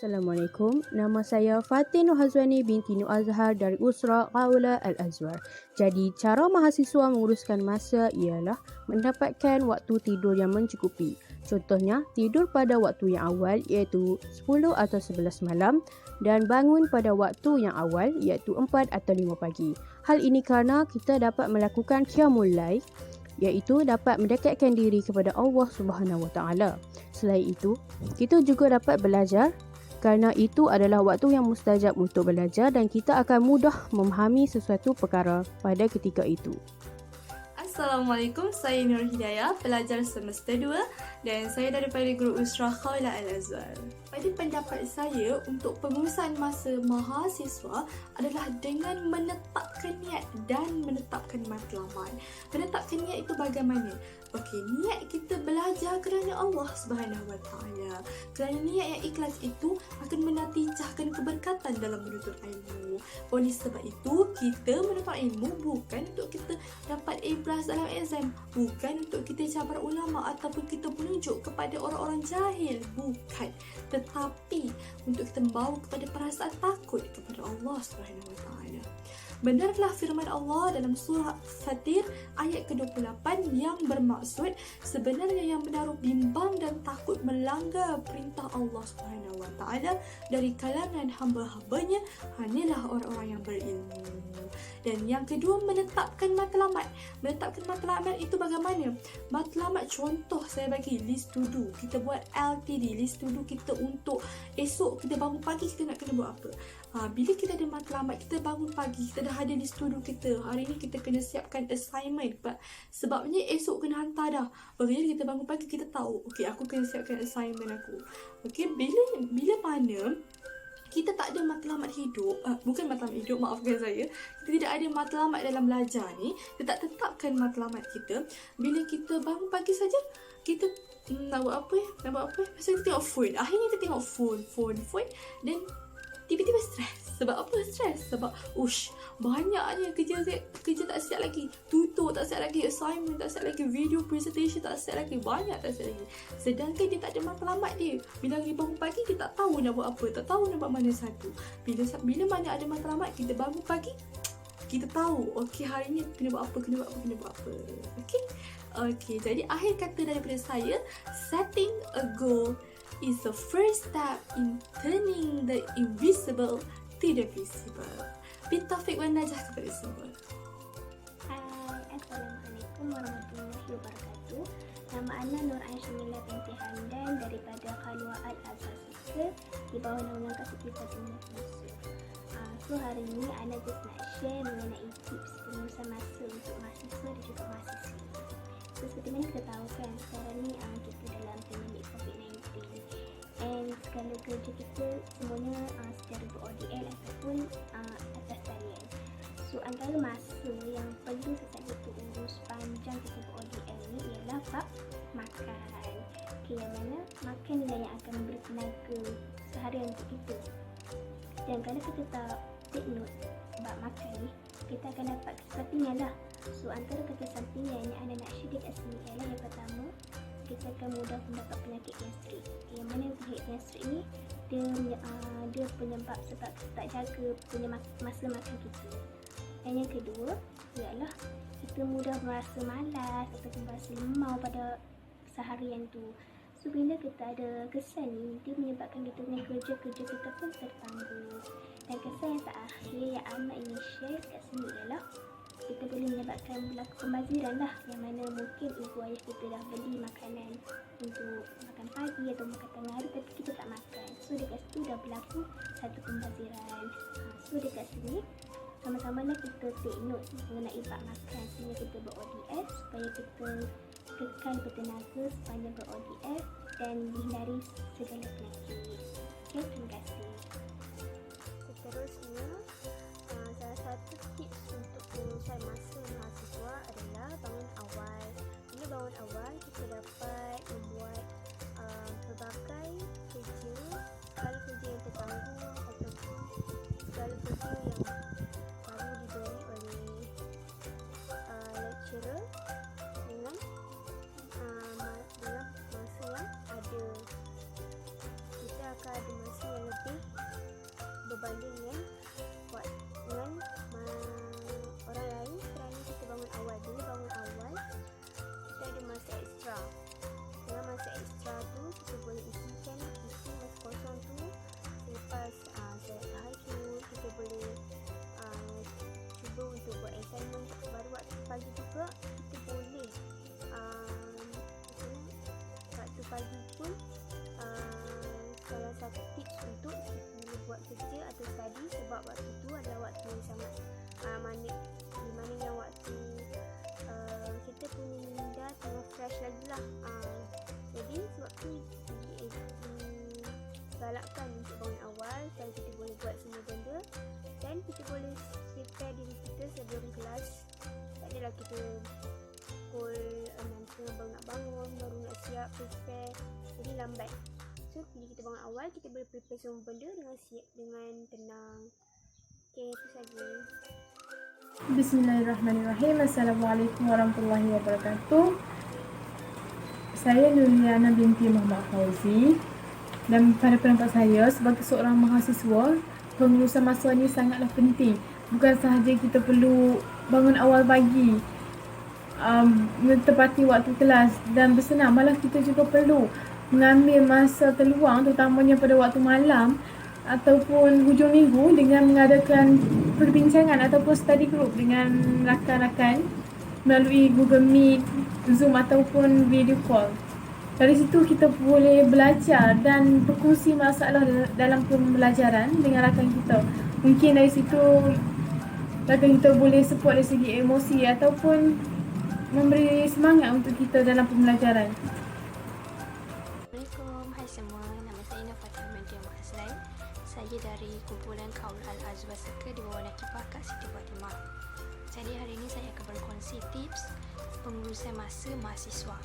Assalamualaikum, nama saya Fatin Nur Hazwani binti Nur Azhar dari Usra Qaula Al-Azwar. Jadi, cara mahasiswa menguruskan masa ialah mendapatkan waktu tidur yang mencukupi. Contohnya, tidur pada waktu yang awal iaitu 10 atau 11 malam dan bangun pada waktu yang awal iaitu 4 atau 5 pagi. Hal ini kerana kita dapat melakukan qiyamul lail iaitu dapat mendekatkan diri kepada Allah Subhanahu Wa Taala. Selain itu, kita juga dapat belajar kerana itu adalah waktu yang mustajab untuk belajar dan kita akan mudah memahami sesuatu perkara pada ketika itu. Assalamualaikum, saya Nur Hidayah, pelajar semester 2 dan saya daripada grup Usra Qaula Al-Azwar. Pada pendapat saya, untuk pengurusan masa mahasiswa adalah dengan menetapkan niat dan menetapkan matlamat. Menetapkan niat itu bagaimana? Okey, niat kita belajar kerana Allah Subhanahu Wa Taala. Kerana niat yang ikhlas itu akan menatijahkan keberkatan dalam menuntut ilmu. Oleh sebab itu, kita menuntut ilmu bukan untuk kita dapat A+ dalam exam, bukan untuk kita cabar ulama ataupun kita menunjuk kepada orang-orang jahil, bukan. Tetapi untuk kita membawa kepada perasaan takut kepada Allah Subhanahu Wa Taala. Benarlah firman Allah dalam surah Fatir ayat ke-28 yang bermaksud sebenarnya yang menaruh bimbang dan takut melanggar perintah Allah Subhanahu Wa Taala dari kalangan hamba-hambanya hanyalah orang-orang yang berilmu. Dan yang kedua, menetapkan matlamat. Menetapkan matlamat itu bagaimana? Matlamat contoh saya bagi list to do. Kita buat LTD, list to do kita untuk esok kita bangun pagi kita nak kena buat apa. Bila kita ada matlamat, kita bangun pagi, kita dah ada list to do kita. Hari ni kita kena siapkan assignment. Sebabnya esok kena hantar dah. Jadi kita bangun pagi, kita tahu, okey, aku kena siapkan assignment aku. Okey, bila mana kita tak ada matlamat hidup, bukan matlamat hidup, maafkan saya, kita tidak ada matlamat dalam belajar ni, kita tak tetapkan matlamat kita. Bila kita bangun pagi saja, kita nak buat apa ya? Pasal kita tengok phone. Akhirnya kita tengok phone dan tiba-tiba stres. Sebab apa stres? Sebab banyaknya kerja tak siap lagi, tutor tak siap lagi, assignment tak siap lagi, video presentation tak siap lagi, banyak tak siap lagi. Sedangkan dia tak ada matlamat dia. Bila dia bangun pagi, kita tak tahu nak buat apa, tak tahu nak buat mana satu. Bila mana ada matlamat, kita bangun pagi, kita tahu, okey, hari ni kena buat apa. Okey, jadi akhir kata daripada saya, setting a goal is the first step in turning the invisible to the visible. Bitaufiq wan najah kepada semua. Hai, Assalamualaikum warahmatullahi wabarakatuh. Nama Ana Nur Aisyah binti Hamdan daripada Qalua Al-Azhar di bawah naungan Kak Siti Fatimah Yusuf. So hari ini Ana just nak share mengenai tips pengurusan masa untuk mahasiswa dan juga mahasiswi. So seperti mana kita tahu kan, sekarang ni kita dalam pandemik COVID-19 and segala kerja kita semuanya secara ber-ODL ataupun atas talian. So antara masa yang perlu sesuatu untuk urus panjang kita ber-ODL ni ialah bab makan. Okay, yang mana makan adalah yang akan memberi tenaga seharian untuk kita. Dan kalau kita tak take note bab makan ni, kita akan dapat kesampingan lah. So antara kesampingan yang anda nak share dekat sini ialah yang pertama, kita akan mudah mendapat penyakit gastrik. Yang mana penyakit gastrik ni dia penyebab sebab kita tak jaga punya masa makan kita. Dan yang kedua ialah kita mudah merasa malas ataupun merasa lemau pada seharian tu. So bila kita ada kesan ni, dia menyebabkan kita punya kerja-kerja kita pun tertangguh. Dan kesan yang terakhir yang anak ingin share kat sini ialah kita boleh menyebabkan berlaku pembaziran lah, yang mana mungkin ibu ayah kita dah beli makanan untuk makan pagi atau makan tengah hari tapi kita tak makan. So dekat situ dah berlaku satu pembaziran. So dekat sini sama-sama lah kita take note mengenai bab makan sehingga kita ber-ODS supaya kita kekal bertenaga sepanjang ber-ODS dan dihindari segala penyakit. Okay, terima kasih. Seterusnya, salah satu tips untuk pengurusan masa mahasiswa adalah bangun awal. Bila bangun awal, kita dapat membuat pelbagai kerja, segala kerja yang tertangguh ataupun segala kerja yang baru diberi oleh lecturer dengan masa yang ada. Kita akan ada masa yang lebih pagi pun salah satu tips untuk kita buat kerja atau study, sebab waktu tu adalah waktu yang sangat manik, di mana yang waktu kita punya minda tengah fresh lagi lah. Jadi sebab tu galakkan untuk bangun awal dan kita boleh buat semua benda, dan kita boleh prepare diri kita sebelum kelas. Tak adalah kita pukul 6.30 baru nak bangun, baru nak siap prepare, jadi lambat. So bila kita bangun awal, kita boleh prepare semua benda dengan siap, dengan tenang. Okay, itu saja. Bismillahirrahmanirrahim. Assalamualaikum warahmatullahi wabarakatuh. Saya Nuliana binti Muhammad Fauzi, dan pada pendapat saya sebagai seorang mahasiswa, pengurusan masa ni sangatlah penting. Bukan sahaja kita perlu bangun awal pagi, menepati waktu kelas dan bersenam, malah kita juga perlu mengambil masa terluang, terutamanya pada waktu malam ataupun hujung minggu, dengan mengadakan perbincangan ataupun study group dengan rakan-rakan melalui Google Meet, Zoom ataupun video call. Dari situ kita boleh belajar dan berkongsi masalah dalam pembelajaran dengan rakan kita. Mungkin dari situ rakan kita boleh support dari segi emosi ataupun memberi semangat untuk kita dalam pembelajaran. Assalamualaikum, hai semua. Nama saya Ina Fatah Mandia Mahazlan. Saya dari kumpulan Qaul Al-Azwar Seka di bawah Nakibah Kak Siti Fatimah. Jadi hari ini saya akan berkongsi tips pengurusan masa mahasiswa.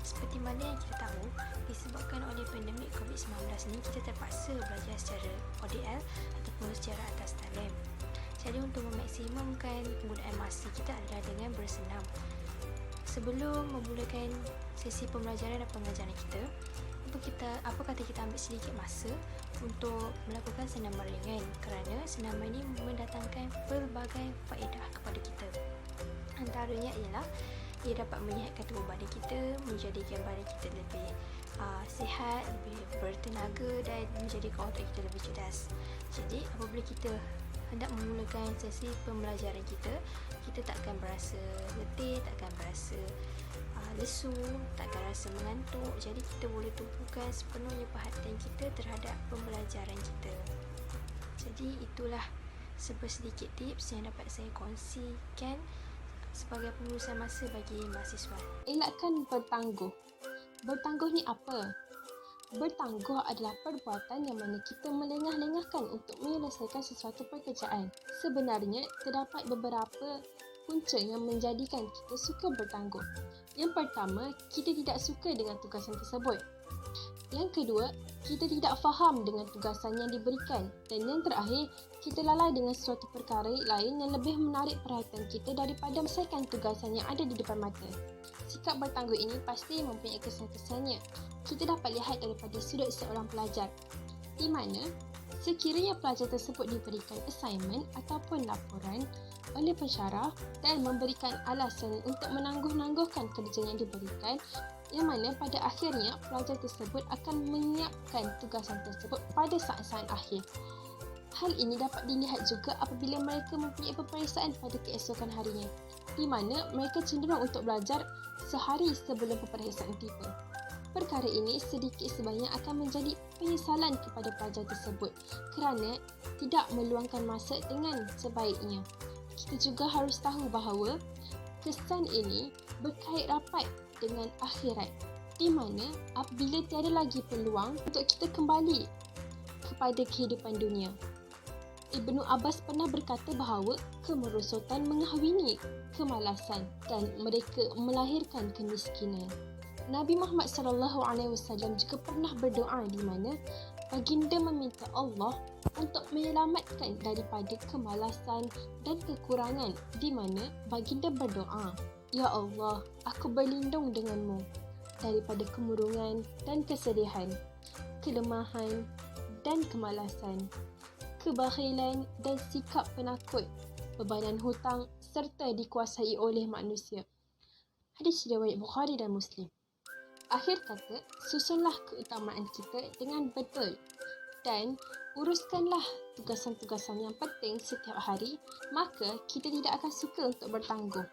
Seperti mana yang kita tahu, disebabkan oleh pandemik COVID-19 ni, kita terpaksa belajar secara ODL ataupun secara atas talian. Jadi untuk memaksimumkan penggunaan masa kita adalah dengan bersenam. Sebelum memulakan sesi pembelajaran dan pengajaran kita, apa kata kita ambil sedikit masa untuk melakukan senaman ringan, kerana senaman ini mendatangkan pelbagai faedah kepada kita. Antaranya ialah ia dapat menyihatkan tubuh badan kita, menjadikan badan kita lebih sihat, lebih bertenaga dan menjadikan otak kita lebih cerdas. Jadi apabila kita hendak memulakan sesi pembelajaran kita, kita takkan berasa letih, takkan berasa lesu, takkan rasa mengantuk. Jadi kita boleh tumpukan sepenuhnya perhatian kita terhadap pembelajaran kita. Jadi itulah sedikit tips yang dapat saya kongsikan sebagai pengurusan masa bagi mahasiswa. Elakkan bertangguh. Bertangguh ni apa? Bertangguh adalah perbuatan yang mana kita melengah-lengahkan untuk menyelesaikan sesuatu pekerjaan. Sebenarnya, terdapat beberapa punca yang menjadikan kita suka bertangguh. Yang pertama, kita tidak suka dengan tugasan tersebut. Yang kedua, kita tidak faham dengan tugasan yang diberikan. Dan yang terakhir, kita lalai dengan suatu perkara lain yang lebih menarik perhatian kita daripada menyelesaikan tugasan yang ada di depan mata. Sikap bertangguh ini pasti mempunyai kesan-kesannya. Kita dapat lihat daripada sudut seorang pelajar, di mana sekiranya pelajar tersebut diberikan assignment ataupun laporan oleh pensyarah dan memberikan alasan untuk menangguh-nangguhkan kerja yang diberikan, yang mana pada akhirnya pelajar tersebut akan menyiapkan tugasan tersebut pada saat-saat akhir. Hal ini dapat dilihat juga apabila mereka mempunyai peperiksaan pada keesokan harinya, di mana mereka cenderung untuk belajar sehari sebelum peperiksaan tiba. Perkara ini sedikit sebanyak akan menjadi penyesalan kepada pelajar tersebut kerana tidak meluangkan masa dengan sebaiknya. Kita juga harus tahu bahawa kesan ini berkait rapat dengan akhirat, di mana apabila tiada lagi peluang untuk kita kembali kepada kehidupan dunia. Ibnu Abbas pernah berkata bahawa kemerosotan mengahwini kemalasan dan mereka melahirkan kemiskinan. Nabi Muhammad SAW juga pernah berdoa di mana baginda meminta Allah untuk menyelamatkan daripada kemalasan dan kekurangan, di mana baginda berdoa, "Ya Allah, aku berlindung denganmu daripada kemurungan dan kesedihan, kelemahan dan kemalasan, kebakhilan dan sikap penakut, bebanan hutang serta dikuasai oleh manusia." Hadis riwayat Bukhari dan Muslim. Akhir kata, susunlah keutamaan kita dengan betul dan uruskanlah tugasan-tugasan yang penting setiap hari, maka kita tidak akan suka untuk bertangguh.